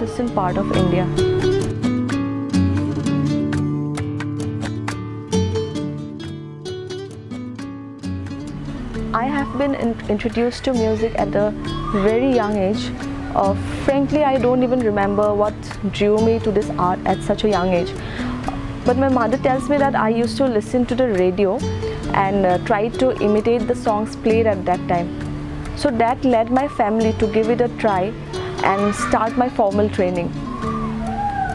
distant part of India. I have been introduced to music at a very young age. Frankly, I don't even remember what drew me to this art at such a young age. But my mother tells me that I used to listen to the radio and try to imitate the songs played at that time. So that led my family to give it a try and start my formal training.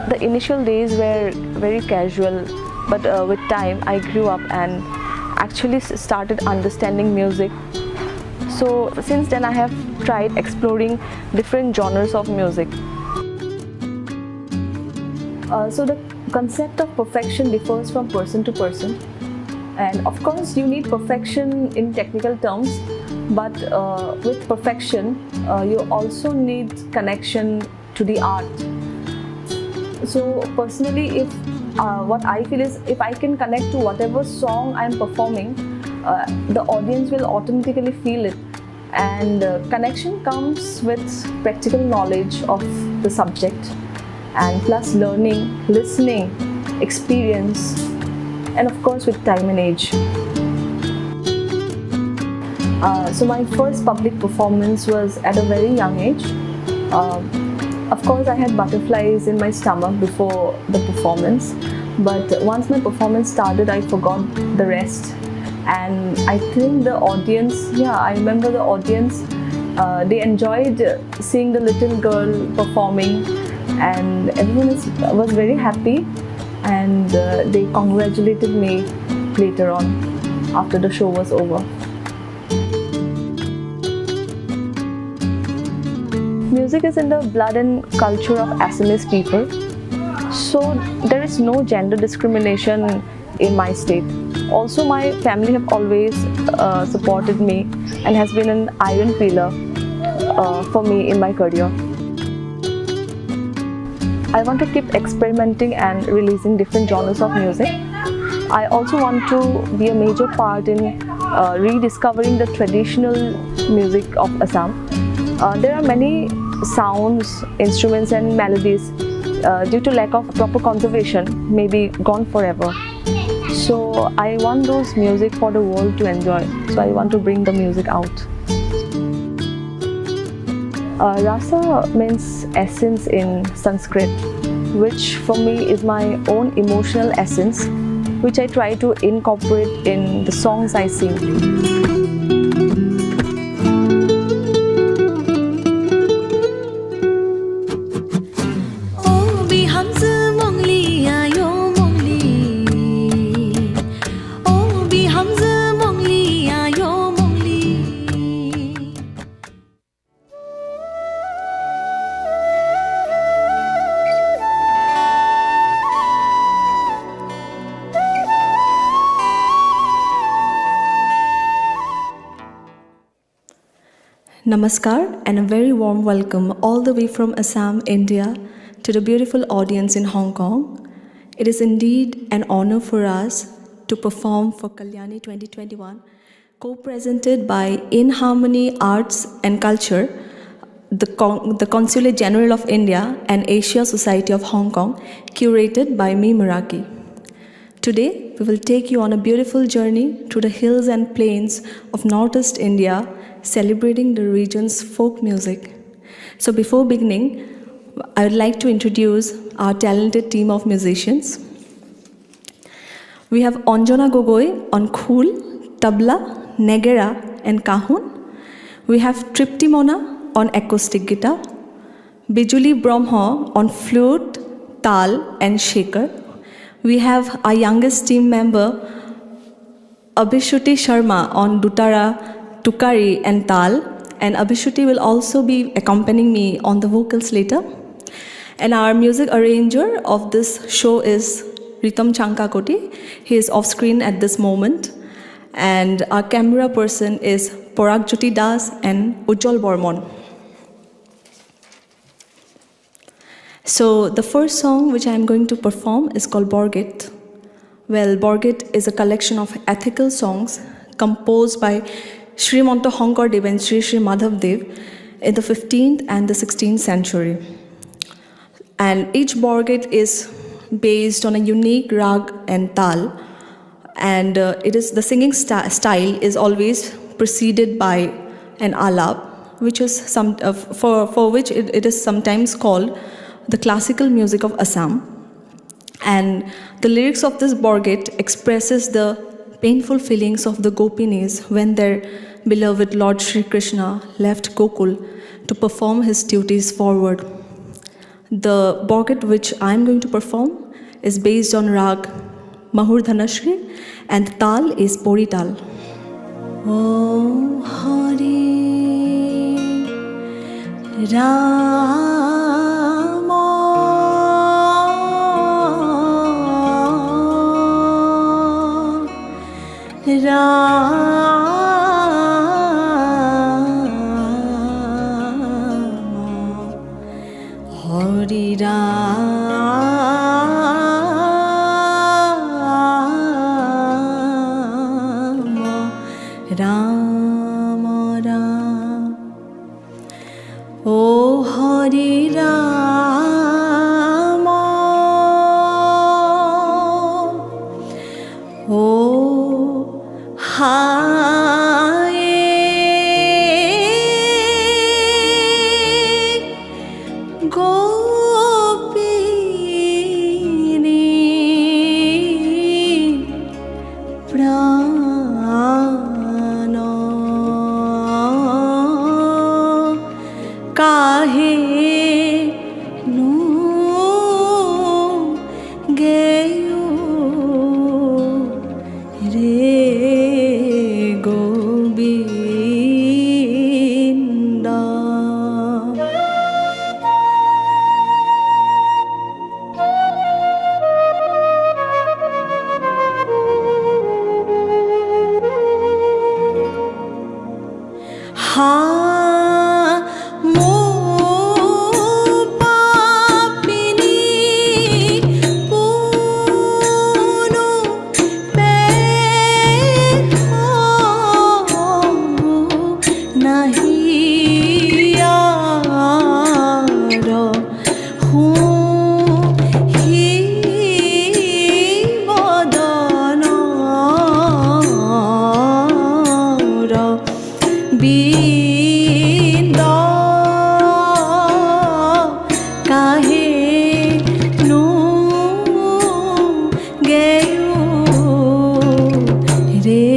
The initial days were very casual, but with time I grew up and actually started understanding music. So since then I have tried exploring different genres of music. So the concept of perfection differs from person to person, and of course you need perfection in technical terms, but with perfection you also need connection to the art. So personally, if what I feel is if I can connect to whatever song I am performing, the audience will automatically feel it, and connection comes with practical knowledge of the subject, and plus learning, listening, experience, and of course with time and age. So my first public performance was at a very young age. Of course I had butterflies in my stomach before the performance, but once my performance started I forgot the rest. And I think the audience, I remember the audience, they enjoyed seeing the little girl performing, and everyone was very happy, and they congratulated me later on after the show was over. Music is in the blood and culture of Assamese people, so there is no gender discrimination in my state. Also, my family have always supported me and has been an iron pillar for me in my career. I want to keep experimenting and releasing different genres of music. I also want to be a major part in rediscovering the traditional music of Assam. There are many sounds, instruments and melodies due to lack of proper conservation may be gone forever. So I want those music for the world to enjoy. So I want to bring the music out. Rasa means essence in Sanskrit, which for me is my own emotional essence, which I try to incorporate in the songs I sing. Namaskar and a very warm welcome all the way from Assam, India to the beautiful audience in Hong Kong. It is indeed an honor for us to perform for Kalyani 2021, co-presented by In Harmony Arts and Culture, the Consulate General of India and Asia Society of Hong Kong, curated by me, Meraki. Today, we will take you on a beautiful journey through the hills and plains of Northeast India, celebrating the region's folk music. So before beginning, I would like to introduce our talented team of musicians. We have Anjana Gogoi on khul, tabla, negera and kahun. We have Tripti Mona on acoustic guitar, Bijuli Brahma on flute, tal and shaker. We have our youngest team member, Abhishuti Sharma on dutara, tukari and tal, and Abhishuti will also be accompanying me on the vocals later. And our music arranger of this show is Ritam Chankakoti. He is off screen at this moment. And our camera person is Paragjyoti Das and Ujjwal Bormon. So the first song which I am going to perform is called Borgit. Well, Borgit is a collection of ethical songs composed by Srimanta Shankar Dev and Sri Madhav Dev in the 15th and the 16th century. and each borgit is based on a unique rag and tal, and it is the singing style is always preceded by an alap, which is for which it is sometimes called the classical music of Assam. And the lyrics of this borgit expresses the painful feelings of the gopinis when their beloved Lord Shri Krishna left Gokul to perform his duties forward. The borgit which I am going to perform is based on rag Mahur Dhanashri, and the tal is Pori tal. Oh Hari Rama Hari Rama Ram. Oh Hari Rama, oh Hai Gopini Prana Kahe nu geyu re Gobinda. Ha mo papini puno peho nahi yaro hu hi bodana Binda kahe nu geyu re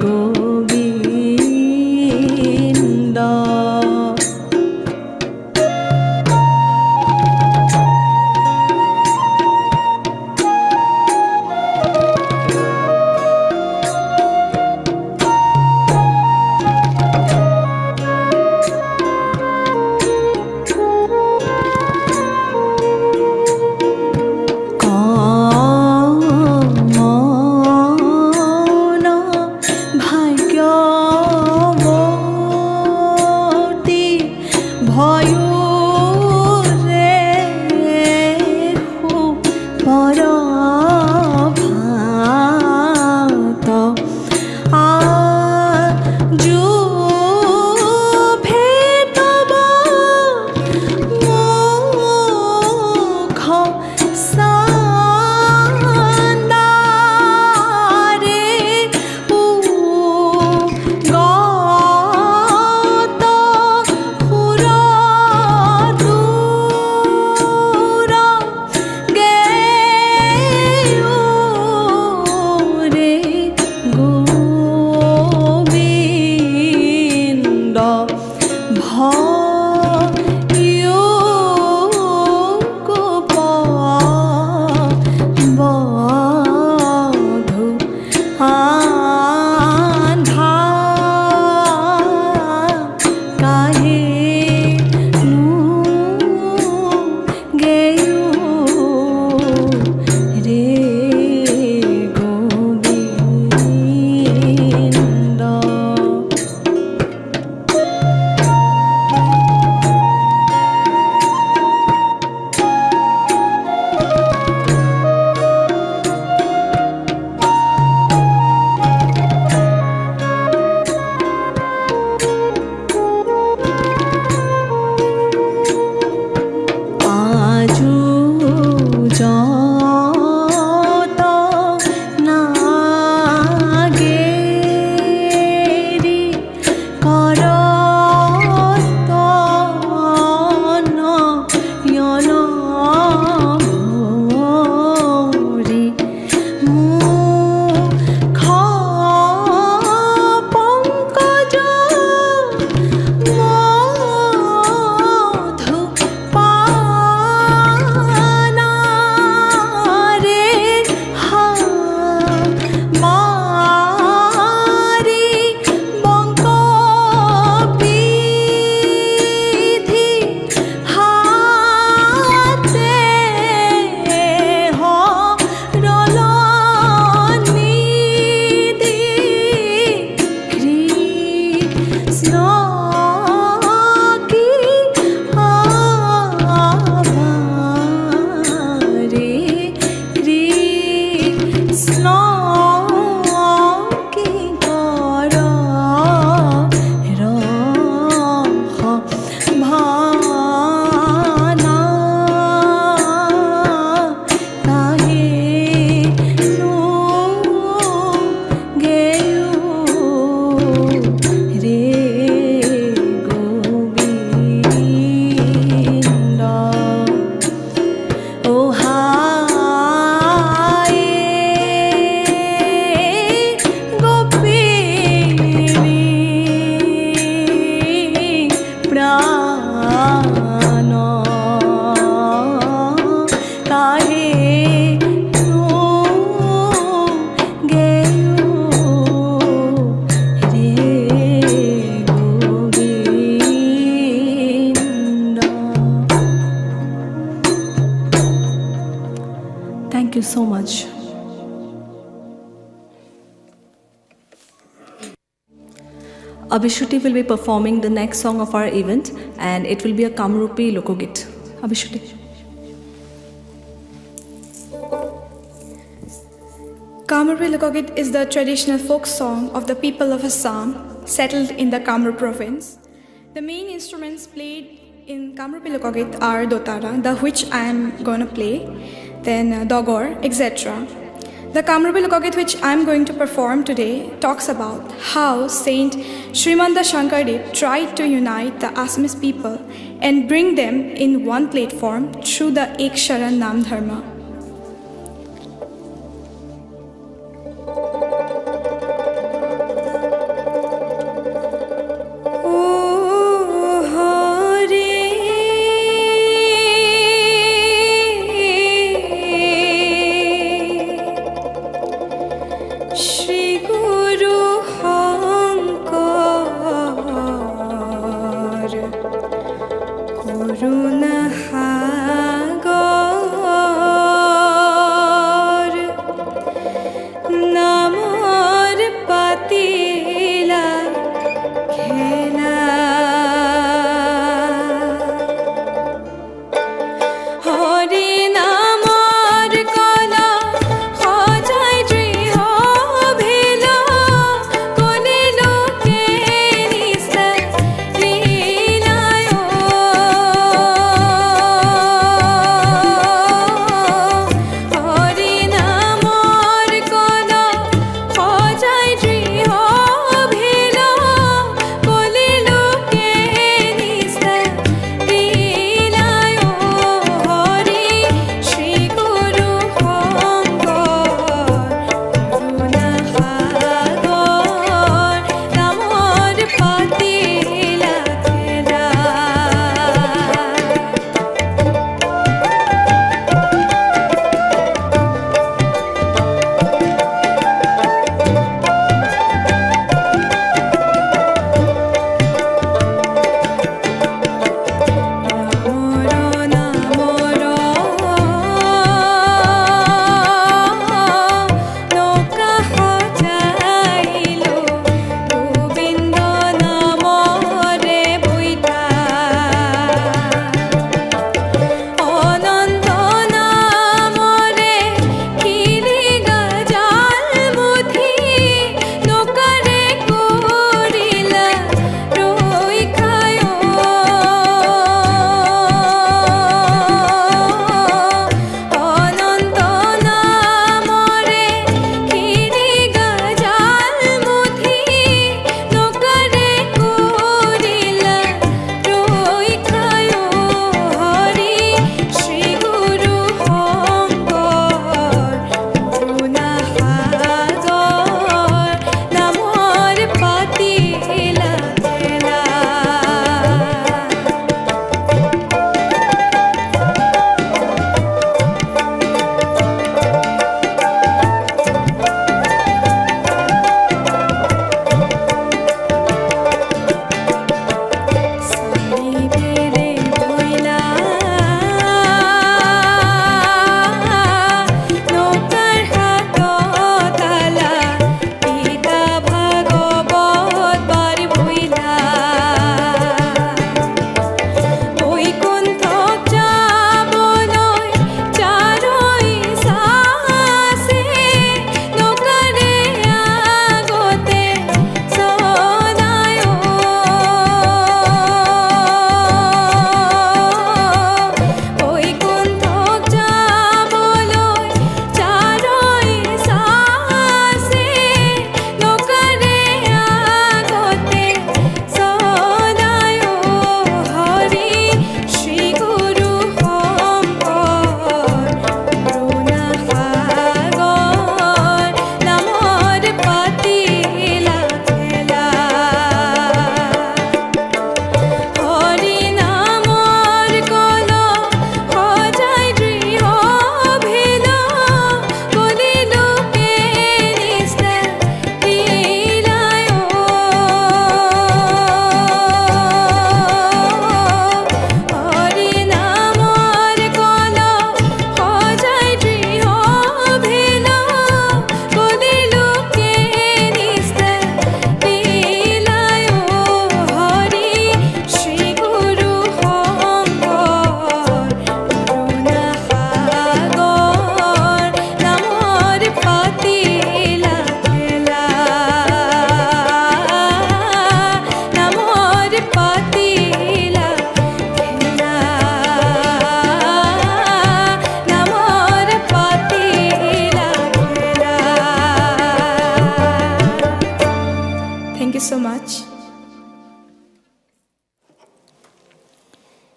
Gobinda. so much. Abhishuti will be performing the next song of our event, and it will be a Kamrupi Lokogit. Abhishuti. Kamrupi Lokogit is the traditional folk song of the people of Assam settled in the Kamrup province. The main instruments played in Kamrupi Lokogit are dotara, the which I am going to play, then dogor, etc. The Kamrupi Lokogit which I am going to perform today talks about how Saint Srimanda Shankardev tried to unite the Assamese people and bring them in one platform through the Ek Sharan Nam Dharma.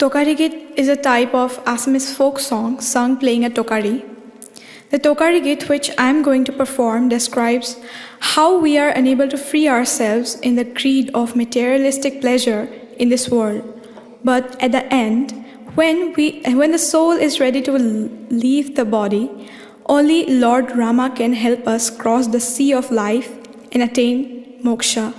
Tokari Git is a type of Assamese folk song sung playing a tokari. The Tokari Git which I am going to perform describes how we are unable to free ourselves in the greed of materialistic pleasure in this world. But at the end, when the soul is ready to leave the body, only Lord Rama can help us cross the sea of life and attain moksha.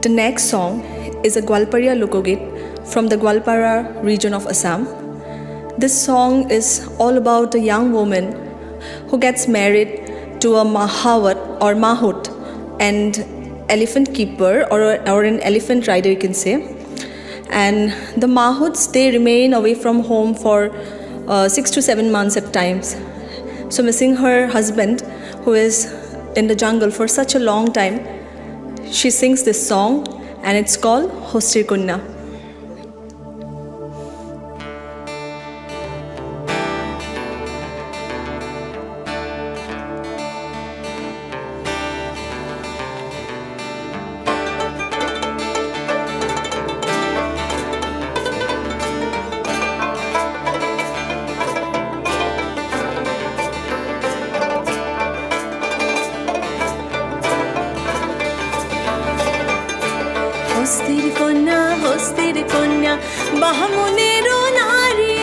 The next song is a Gwalparia Lokogit from the Gwalpara region of Assam. This song is all about a young woman who gets married to a Mahawat or Mahut, and elephant keeper or an elephant rider, you can say. And the Mahuts, they remain away from home for 6 to 7 months at times. So missing her husband, who is in the jungle for such a long time, she sings this song, and it's called Hostir Kunya. হস্তির কন্যা বাহমনেরও নারী,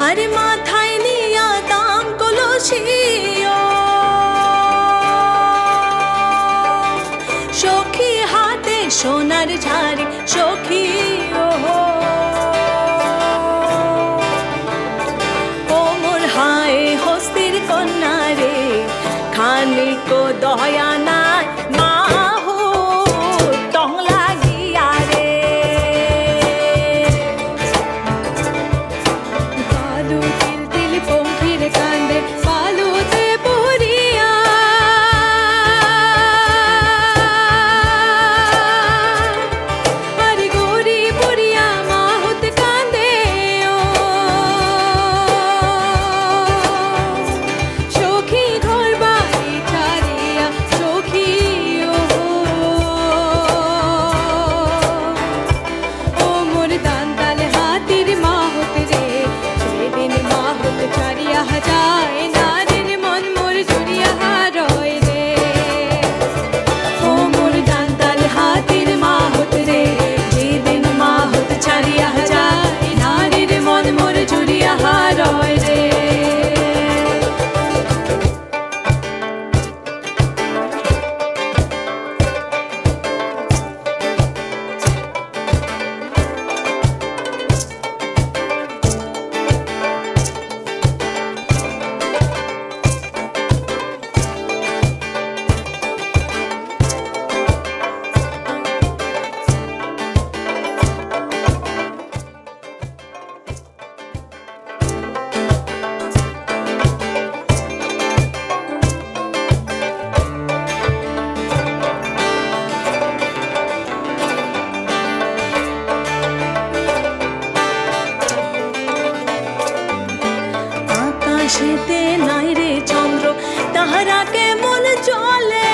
আরে মাথায় নিয়া দাম কলসি, সখী হাতে সোনার ঝাড়ি, সখী ও মোর হায় হস্তির কন্যা রে, খানিক দয়া নাই মাহু টং লাগিয়া রে। বালু তিল তিল পঙ্খির কান্দে বালুতে পড়িয়া, আরে গড়ি পড়িয়া মাহুত কান্দে ও, সখী ঘর বাড়ি ছাড়িয়া, সখী ও মোর দান্তাল হাতির মাহুত রে, সেদিন মাহুত ছাড়িয়া যায়, নারীর মন মোর জুড়িয়া রয় রে। ও মোর দান্তাল হাতির মাহুত রে, যেদিন মাহুত ছাড়িয়া যায়, নারীর মন মোর জুড়িয়া রয় রে। আকাশেতে নাই রে চন্দ্র, তাহারা কেমন চলে,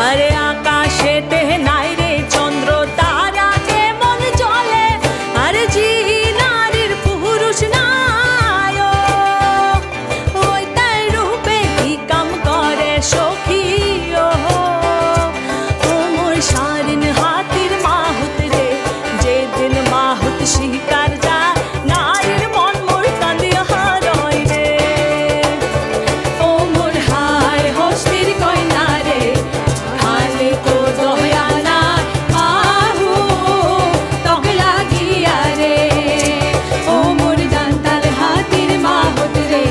আরে আকাশেতে নাই রে চন্দ্র, তারা কেমন চলে, আরে জি নারীর পুরুষ নাই, ওই তাই রূপে কি কাম করে সখী ও মোর সারিন হাতির মাহুত রে, যেদিন মাহুত শিকার যায়, নারীর মন মোর কান্দিয়া রয় রে। ও মোর হায় হস্তির কন্যা রে, খালে কো দয়া নাই মাহু টং লাগিয়া রে। ও মোর দান্তাল হাতির মাহুত রে,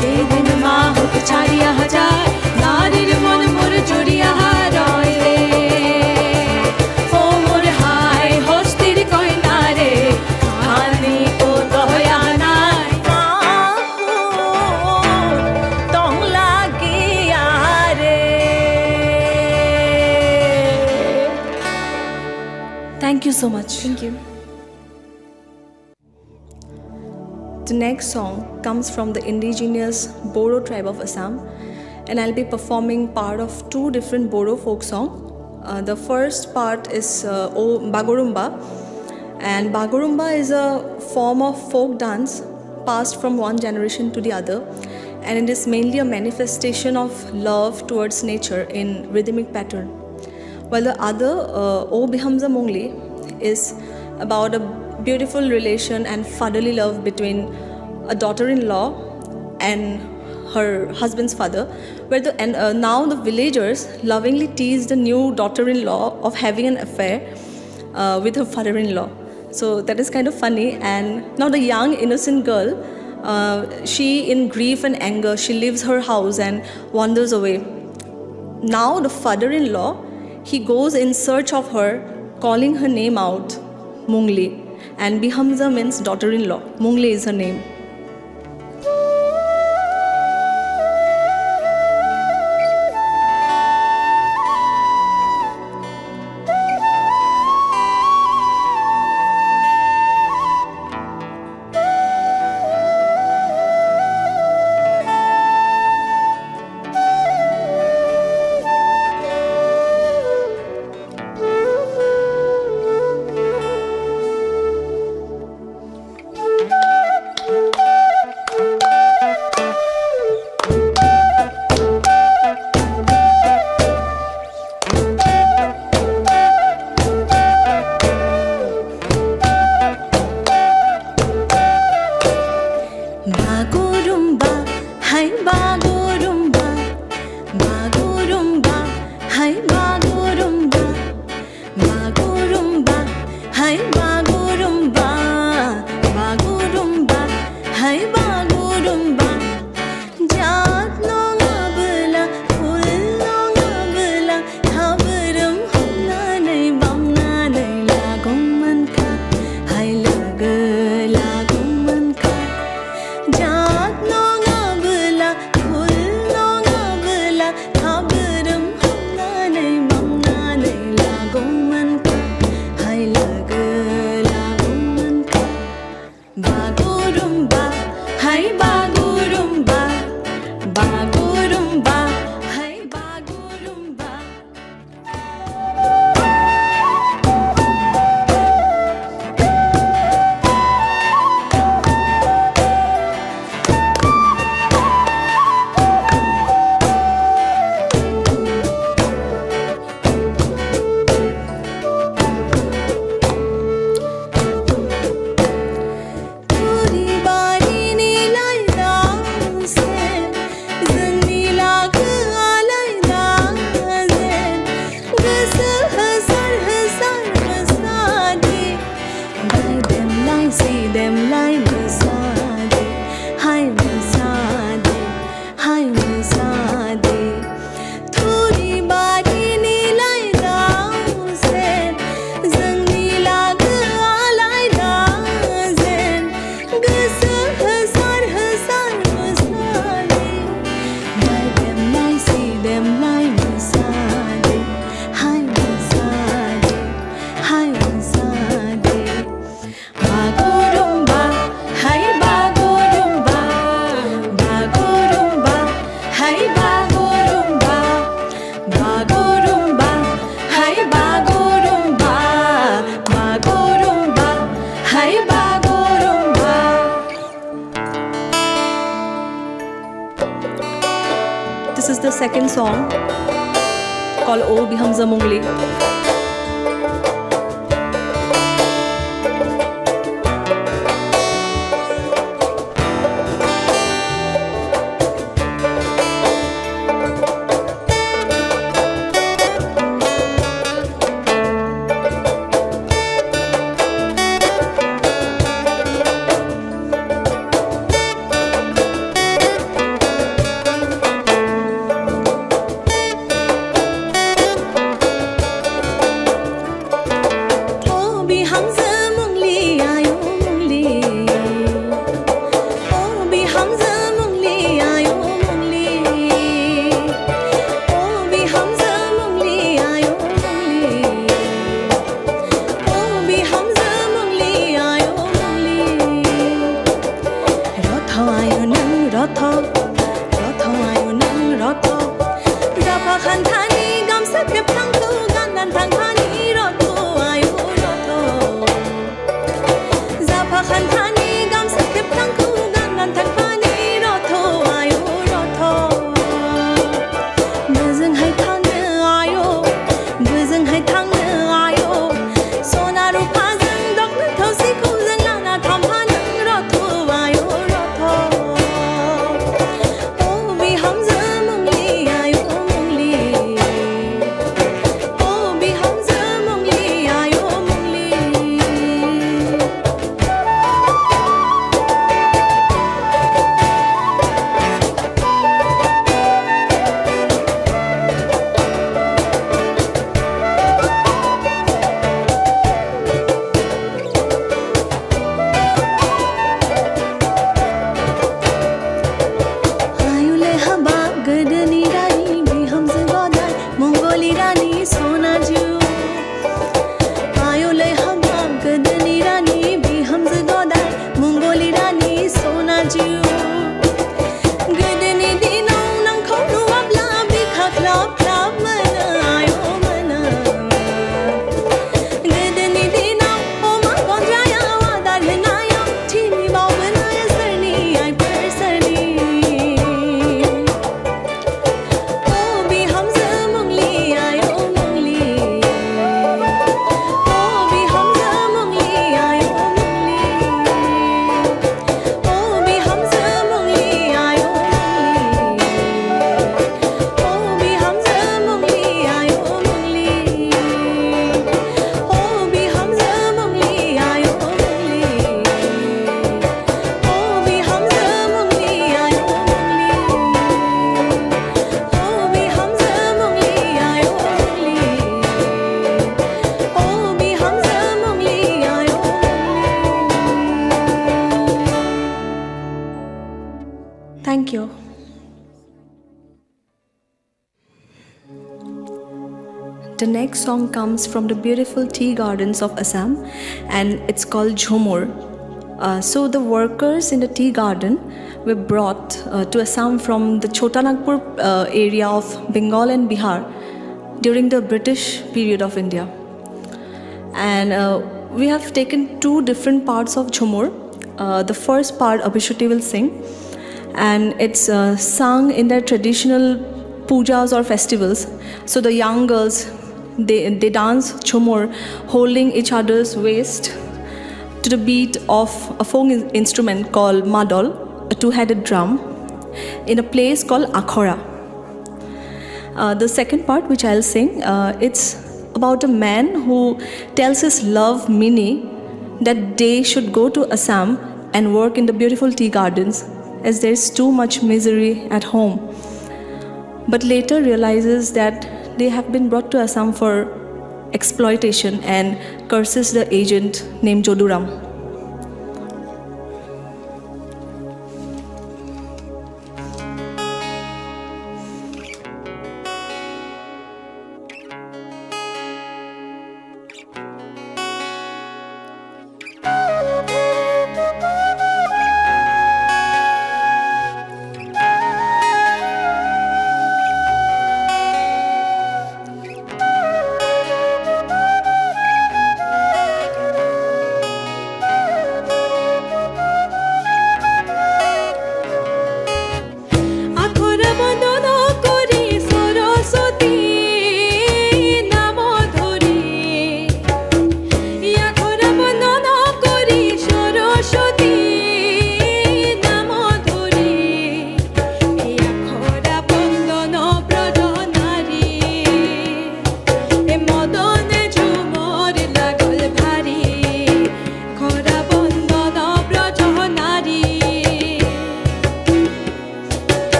যেদিন মাহুত ছাড়িয়া যায়, নারীর মন মোর জুড়িয়া রয় রে। ও মোর হায় হস্তির কন্যা রে, খানিক দয়া নাই মাহু টং লাগিয়া রে। Thank you so much. Thank you. The next song comes from the indigenous Bodo tribe of Assam, and I'll be performing part of 2 different Bodo folk songs. The first part is Bagurumba, and Bagurumba is a form of folk dance passed from one generation to the other, and it is mainly a manifestation of love towards nature in rhythmic pattern. While the other, O Bihamza Mongli, is about a beautiful relation and fatherly love between a daughter-in-law and her husband's father, where now the villagers lovingly tease the new daughter-in-law of having an affair with her father-in-law. So that is kind of funny. And now the young innocent girl, she in grief and anger, she leaves her house and wanders away. Now the father-in-law, he goes in search of her, calling her name out, Mungli. And Bihamza means daughter-in-law. Mungli is her name. This is the second song called O Bihamza Mungli. the next song comes from the beautiful tea gardens of Assam, and it's called Jhumur. So the workers in the tea garden were brought to Assam from the Chotanagpur area of Bengal and Bihar during the British period of India. And we have taken two different parts of Jhumur. The first part Abhishuti will sing, and it's sung in their traditional pujas or festivals. So the young girls, they dance Jhumur holding each other's waist to the beat of a folk instrument called madol, a two-headed drum, in a place called Akhora. The second part, which I'll sing, it's about a man who tells his love Mini that they should go to Assam and work in the beautiful tea gardens as there's too much misery at home. But later realizes that they have been brought to Assam for exploitation and curses the agent named Joduram.